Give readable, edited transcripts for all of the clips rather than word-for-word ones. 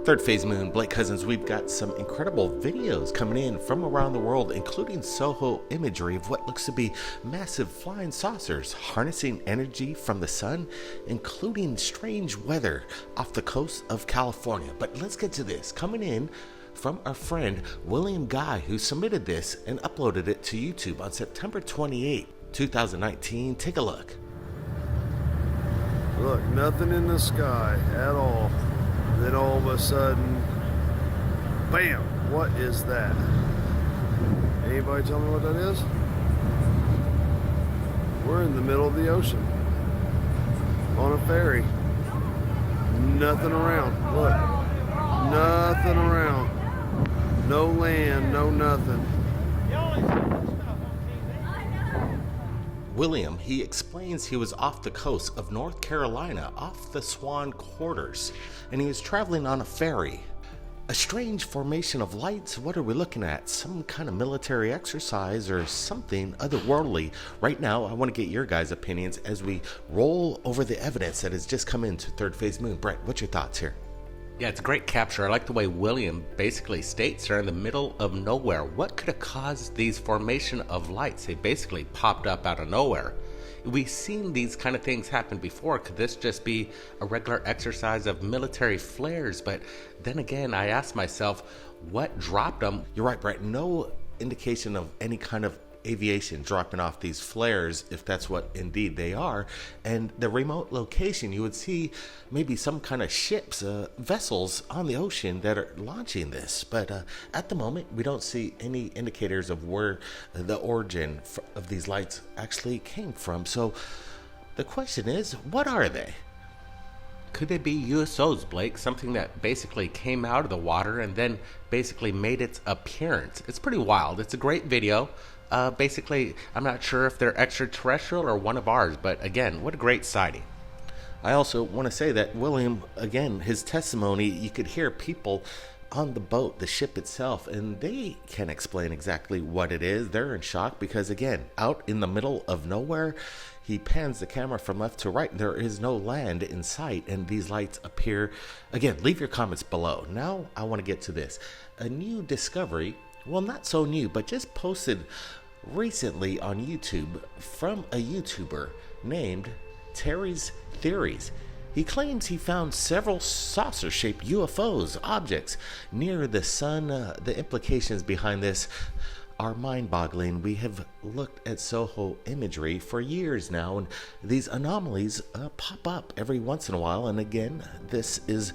Third Phase Moon, Blake Cousins, we've got some incredible videos coming in from around the world, including Soho imagery of what looks to be massive flying saucers harnessing energy from the sun, including strange weather off the coast of California. But let's get to this. Coming in from our friend William Guy, who submitted this and uploaded it to YouTube on September 28, 2019. Take a look. Look, nothing in the sky at all. Then all of a sudden, bam! What is that? Anybody tell me what that is? We're in the middle of the ocean on a ferry. Nothing around. Look, nothing around. No land, no nothing. William, he explains he was off the coast of North Carolina, off the Swan Quarters, and he was traveling on a ferry. A strange formation of lights. What are we looking at? Some kind of military exercise or something otherworldly? Right now, I want to get your guys' opinions as we roll over the evidence that has just come into Third Phase Moon. Brett, what's your thoughts here? Yeah, it's a great capture. I like the way William basically states they're in the middle of nowhere. What could have caused these formation of lights? They basically popped up out of nowhere. We've seen these kind of things happen before. Could this just be a regular exercise of military flares? But then again, I asked myself, what dropped them? You're right, Brett. No indication of any kind of aviation dropping off these flares, if that's what indeed they are. And the remote location, you would see maybe some kind of ships, vessels on the ocean that are launching this. But at the moment, we don't see any indicators of where the origin of these lights actually came from. So the question is, what are they? Could they be USOs, Blake? Something that basically came out of the water and then basically made its appearance. It's pretty wild. It's a great video. Basically, I'm not sure if they're extraterrestrial or one of ours, but again, what a great sighting. I also want to say that William, again, his testimony, you could hear people on the boat, the ship itself, and they can't explain exactly what it is. They're in shock because, again, out in the middle of nowhere, he pans the camera from left to right. There is no land in sight, and these lights appear. Again, leave your comments below. Now, I want to get to this. A new discovery, well, not so new, but just posted recently on YouTube from a YouTuber named Terry's Theories. He claims he found several saucer-shaped UFOs, objects near the sun. The implications behind this are mind-boggling. We have looked at Soho imagery for years now, and these anomalies pop up every once in a while. And again, this is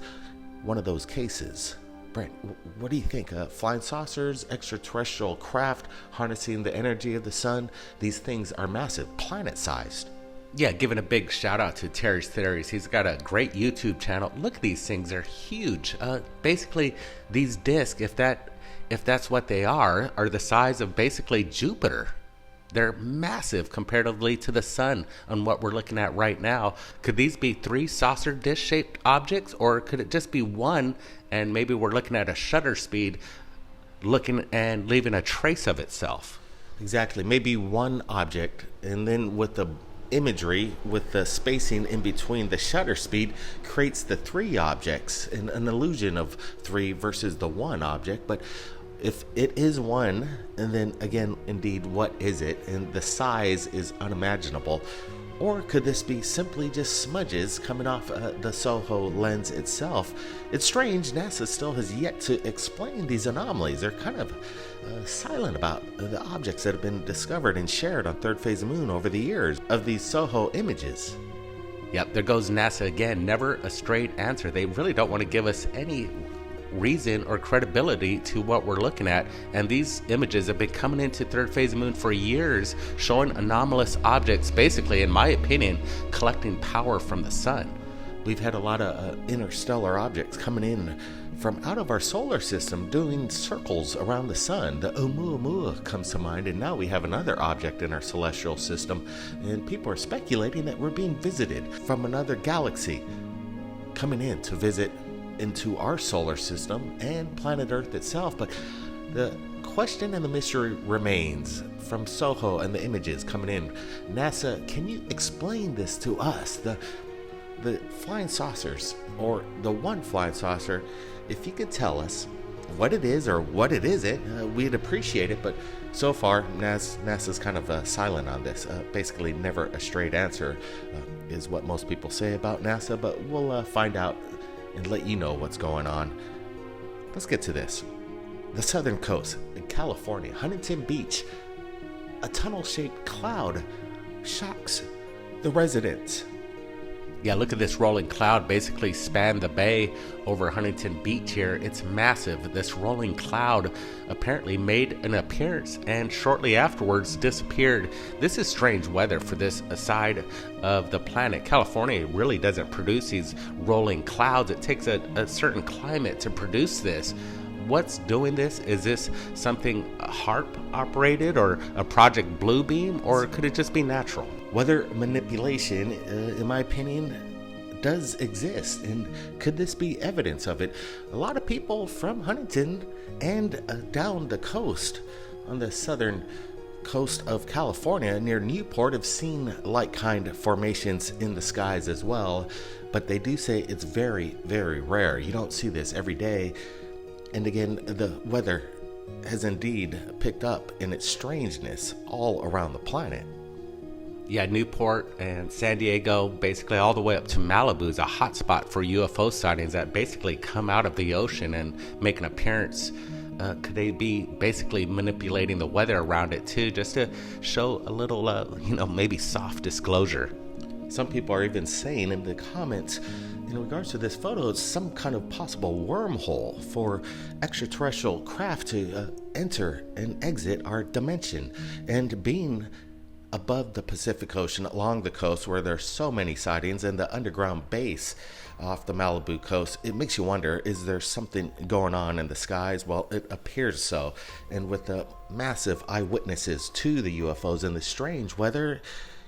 one of those cases. Brent, what do you think? Flying saucers, extraterrestrial craft harnessing the energy of the sun. These things are massive, planet-sized. Yeah, giving a big shout out to Terry's Theories. He's got a great YouTube channel. Look, these things are huge. Basically, these discs, if that's what they are the size of basically Jupiter. They're massive comparatively to the sun on what we're looking at right now. Could these be 3 saucer dish-shaped objects, or could it just be one, and maybe we're looking at a shutter speed, looking and leaving a trace of itself? Exactly. Maybe one object, and then with the imagery, with the spacing in between, the shutter speed creates the 3 objects, and an illusion of 3 versus the 1 object. But if it is one, and then again, indeed, what is it? And the size is unimaginable. Or could this be simply just smudges coming off the Soho lens itself? It's strange, NASA still has yet to explain these anomalies. They're kind of silent about the objects that have been discovered and shared on Third Phase Moon over the years of these Soho images. Yep, there goes NASA again. Never a straight answer. They really don't want to give us any reason or credibility to what we're looking at, and these images have been coming into Third Phase Moon for years, showing anomalous objects, basically, in my opinion, collecting power from the sun. We've had a lot of interstellar objects coming in from out of our solar system doing circles around the sun. The Oumuamua comes to mind, and now we have another object in our celestial system, and people are speculating that we're being visited from another galaxy coming in to visit into our solar system and planet Earth itself. But the question and the mystery remains from Soho and the images coming in. NASA, can you explain this to us? the flying saucers, or the one flying saucer, if you could tell us what it is or what it isn't, we'd appreciate it. But so far, NASA's kind of silent on this. Basically, never a straight answer is what most people say about NASA, but we'll find out and let you know what's going on. Let's get to this. The southern coast in California, Huntington Beach, a tunnel-shaped cloud shocks the residents. Yeah, look at this rolling cloud basically spanned the bay over Huntington Beach here. It's massive. This rolling cloud apparently made an appearance and shortly afterwards disappeared. This is strange weather for this side of the planet. California really doesn't produce these rolling clouds. It takes a certain climate to produce this. What's doing this? Is this something HARP operated or a Project Bluebeam, or could it just be natural? Weather manipulation, in my opinion, does exist, and could this be evidence of it? A lot of people from Huntington and down the coast on the southern coast of California near Newport have seen like-kind formations in the skies as well, but they do say it's very, very rare. You don't see this every day. And again, the weather has indeed picked up in its strangeness all around the planet. Yeah, Newport and San Diego, basically all the way up to Malibu, is a hotspot for UFO sightings that basically come out of the ocean and make an appearance. Could they be basically manipulating the weather around it too, just to show a little, maybe soft disclosure? Some people are even saying in the comments, in regards to this photo, it's some kind of possible wormhole for extraterrestrial craft to enter and exit our dimension. And being above the Pacific Ocean, along the coast where there's so many sightings, and the underground base off the Malibu coast, it makes you wonder, is there something going on in the skies? Well, it appears so. And with the massive eyewitnesses to the UFOs and the strange weather,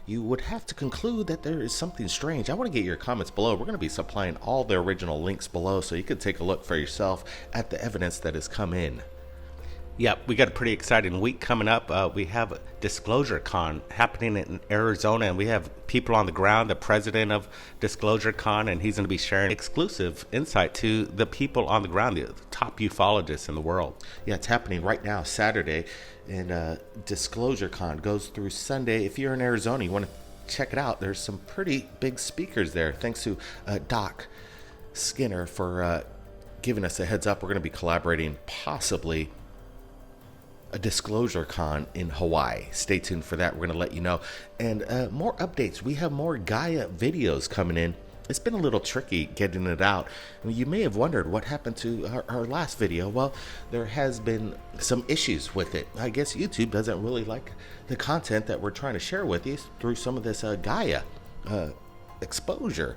you would have to conclude that there is something strange. I want to get your comments below. We're going to be supplying all the original links below so you can take a look for yourself at the evidence that has come in. Yeah, we got a pretty exciting week coming up. We have Disclosure Con happening in Arizona, and we have people on the ground, the president of Disclosure Con, and he's going to be sharing exclusive insight to the people on the ground, the top ufologists in the world. Yeah, it's happening right now, Saturday, and Disclosure Con goes through Sunday. If you're in Arizona, you want to check it out. There's some pretty big speakers there. Thanks to Doc Skinner for giving us a heads up. We're going to be collaborating possibly a Disclosure Con in Hawaii. Stay tuned for that. We're going to let you know. And more updates. We have more Gaia videos coming in. It's been a little tricky getting it out. I mean, you may have wondered what happened to our last video. Well, there has been some issues with it. I guess YouTube doesn't really like the content that we're trying to share with you through some of this Gaia exposure.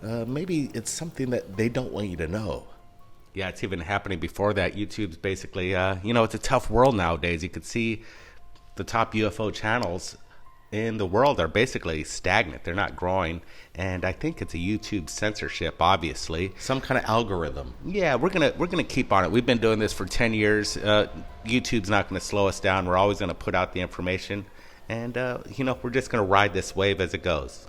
Maybe it's something that they don't want you to know. Yeah, it's even happening before that. YouTube's basically, it's a tough world nowadays. You could see the top UFO channels in the world are basically stagnant. They're not growing. And I think it's a YouTube censorship, obviously. Some kind of algorithm. Yeah, we're gonna keep on it. We've been doing this for 10 years. YouTube's not going to slow us down. We're always going to put out the information. And, we're just going to ride this wave as it goes.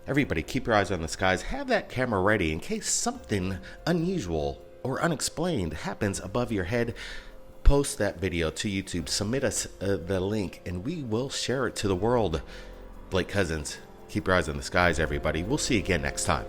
Everybody, keep your eyes on the skies. Have that camera ready in case something unusual or unexplained happens above your head. Post that video to YouTube, submit us the link, and we will share it to the world. Blake Cousins, keep your eyes on the skies, everybody. We'll see you again next time.